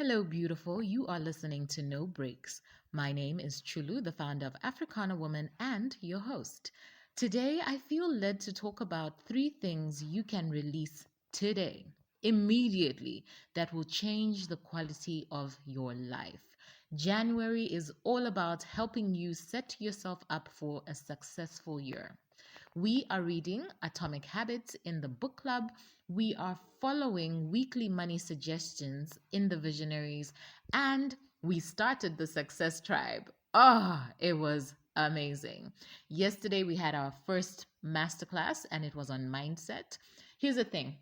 Hello, beautiful. You are listening to No Breaks. My name is Chulu, the founder of Africana Woman and your host. Today, I feel led to talk about 3 things you can release today, immediately, that will change the quality of your life. January is all about helping you set yourself up for a successful year. We are reading Atomic Habits in the book club. We are following weekly money suggestions in the Visionaries. And we started the Success Tribe. It was amazing. Yesterday, we had our first masterclass and it was on mindset. Here's the thing.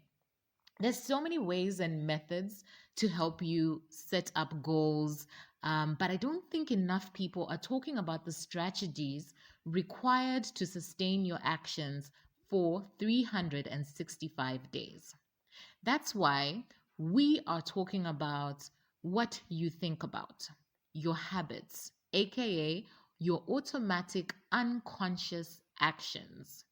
There's so many ways and methods to help you set up goals, but I don't think enough people are talking about the strategies required to sustain your actions for 365 days. That's why we are talking about what you think about, your habits, aka your automatic unconscious actions,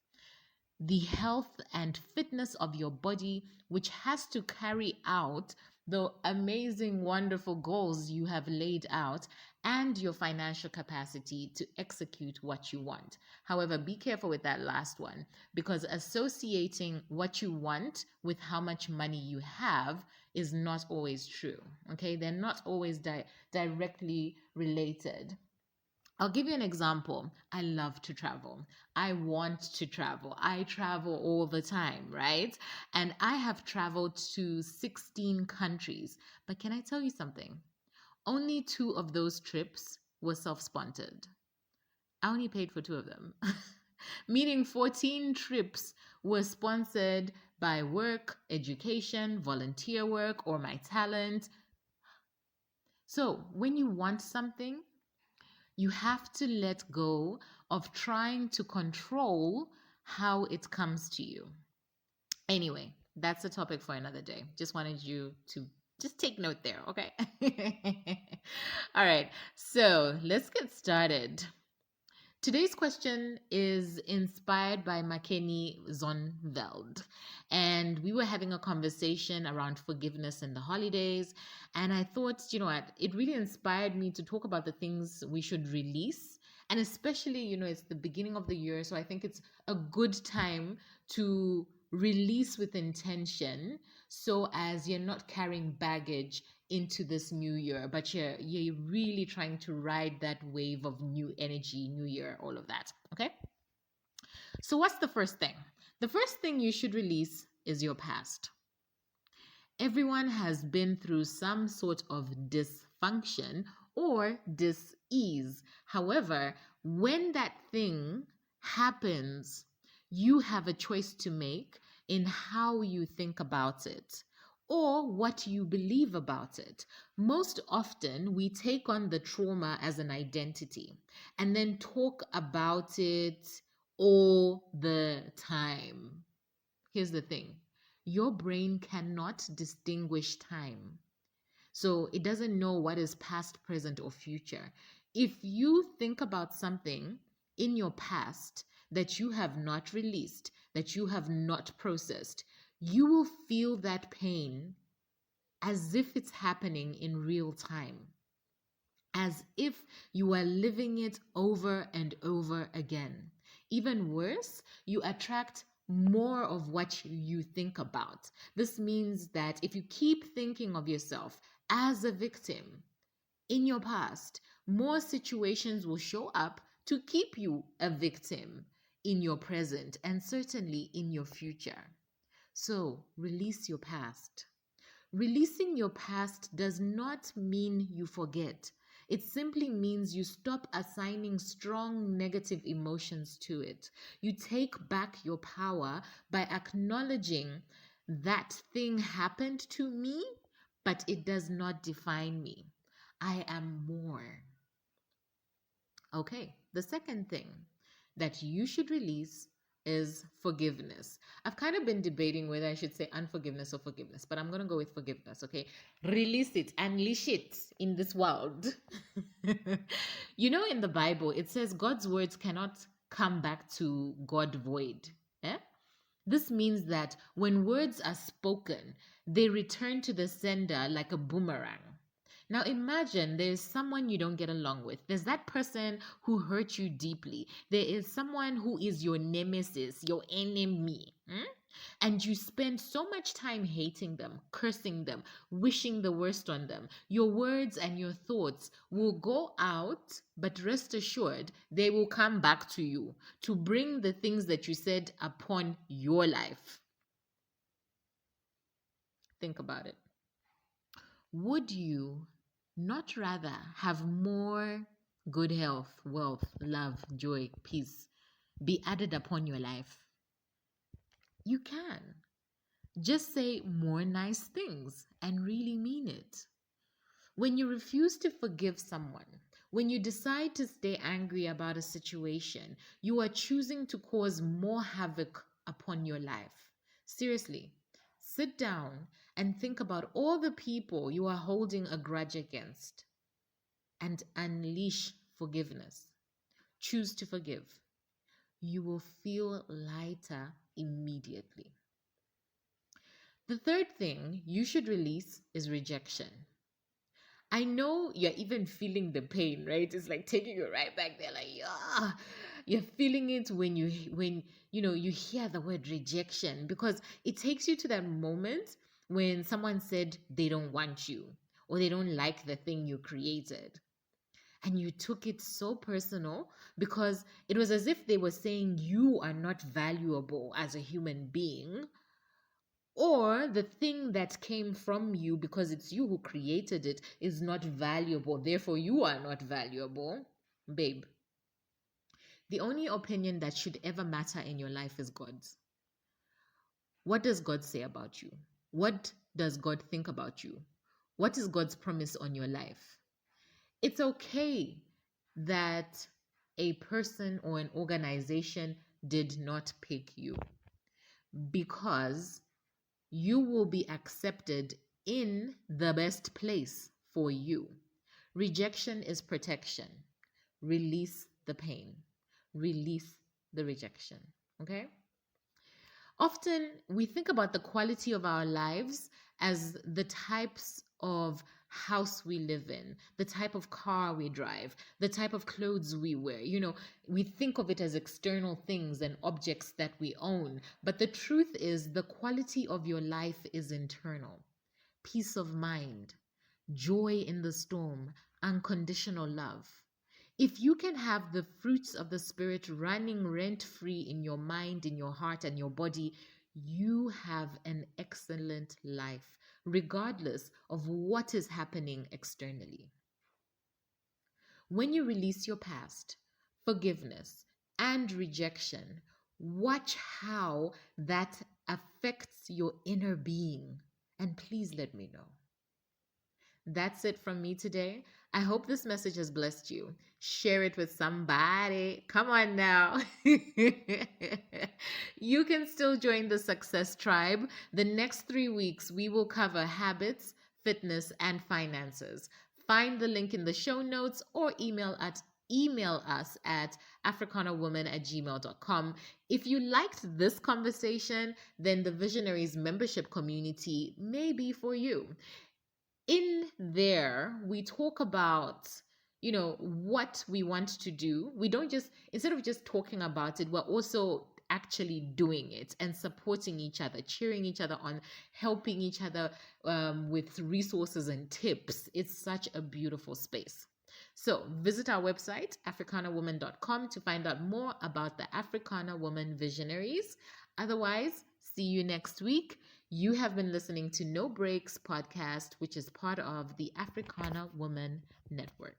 the health and fitness of your body, which has to carry out the amazing, wonderful goals you have laid out, and your financial capacity to execute what you want. However, be careful with that last one because associating what you want with how much money you have is not always true. Okay, they're not always directly related. I'll give you an example. I love to travel. I want to travel. I travel all the time, right? And I have traveled to 16 countries. But can I tell you something? Only 2 of those trips were self-sponsored. I only paid for 2 of them. Meaning 14 trips were sponsored by work, education, volunteer work, or my talent. So when you want something, you have to let go of trying to control how it comes to you. Anyway, that's a topic for another day. Just wanted you to just take note there, okay? All right, so let's get started. Today's question is inspired by Makeni Zonveld. And we were having a conversation around forgiveness in the holidays. And I thought, you know what, it really inspired me to talk about the things we should release. And especially, it's the beginning of the year. So I think it's a good time to release with intention so as you're not carrying baggage into this new year, but you're really trying to ride that wave of new energy, new year, all of that. Okay. So what's the first thing? The first thing you should release is your past. Everyone has been through some sort of dysfunction or dis-ease. However, when that thing happens, you have a choice to make in how you think about it or what you believe about it. Most often, we take on the trauma as an identity and then talk about it all the time. Here's the thing. Your brain cannot distinguish time. So it doesn't know what is past, present, or future. If you think about something in your past that you have not released, that you have not processed, you will feel that pain as if it's happening in real time, as if you are living it over and over again. Even worse, you attract more of what you think about. This means that if you keep thinking of yourself as a victim in your past, more situations will show up to keep you a victim in your present and certainly in your future. So release your past. Releasing your past does not mean you forget. It simply means you stop assigning strong negative emotions to it. You take back your power by acknowledging that thing happened to me, but it does not define me. I am more. Okay, the second thing that you should release is forgiveness. I've kind of been debating whether I should say unforgiveness or forgiveness, but I'm going to go with forgiveness, okay? Release it, unleash it in this world. In the Bible, it says God's words cannot come back to God void. This means that when words are spoken, they return to the sender like a boomerang. Now imagine there's someone you don't get along with. There's that person who hurt you deeply. There is someone who is your nemesis, your enemy. And you spend so much time hating them, cursing them, wishing the worst on them. Your words and your thoughts will go out, but rest assured, they will come back to you to bring the things that you said upon your life. Think about it. Would you not rather have more good health, wealth, love, joy, peace be added upon your life? You can. Just say more nice things and really mean it. When you refuse to forgive someone, when you decide to stay angry about a situation, you are choosing to cause more havoc upon your life. Seriously, sit down and think about all the people you are holding a grudge against and unleash forgiveness. Choose to forgive. You will feel lighter immediately. The third thing you should release is rejection. I know you're even feeling the pain, right? It's like taking you right back there, like, yeah. You're feeling it when you hear the word rejection, because it takes you to that moment when someone said they don't want you or they don't like the thing you created. And you took it so personal because it was as if they were saying you are not valuable as a human being, or the thing that came from you, because it's you who created it, is not valuable. Therefore, you are not valuable. Babe, the only opinion that should ever matter in your life is God's. What does God say about you? What does God think about you? What is God's promise on your life? It's okay that a person or an organization did not pick you, because you will be accepted in the best place for you. Rejection is protection. Release the pain. Release the rejection. Okay? Often we think about the quality of our lives as the types of house we live in, the type of car we drive, the type of clothes we wear. We think of it as external things and objects that we own. But the truth is, the quality of your life is internal. Peace of mind, joy in the storm, unconditional love. If you can have the fruits of the Spirit running rent-free in your mind, in your heart, and your body, you have an excellent life, regardless of what is happening externally. When you release your past, forgiveness, and rejection, watch how that affects your inner being. And please let me know. That's it from me today. I hope this message has blessed you. Share it with somebody. Come on now. You can still join the Success Tribe. The next 3 weeks, we will cover habits, fitness, and finances. Find the link in the show notes or email us at africanawoman@gmail.com. If you liked this conversation, then the Visionaries membership community may be for you. In there, we talk about, what we want to do. We don't just, instead of just talking about it, we're also actually doing it and supporting each other, cheering each other on, helping each other with resources and tips. It's such a beautiful space. So visit our website, africanawoman.com, to find out more about the Africana Woman Visionaries. Otherwise, see you next week. You have been listening to No Breaks podcast, which is part of the Africana Woman Network.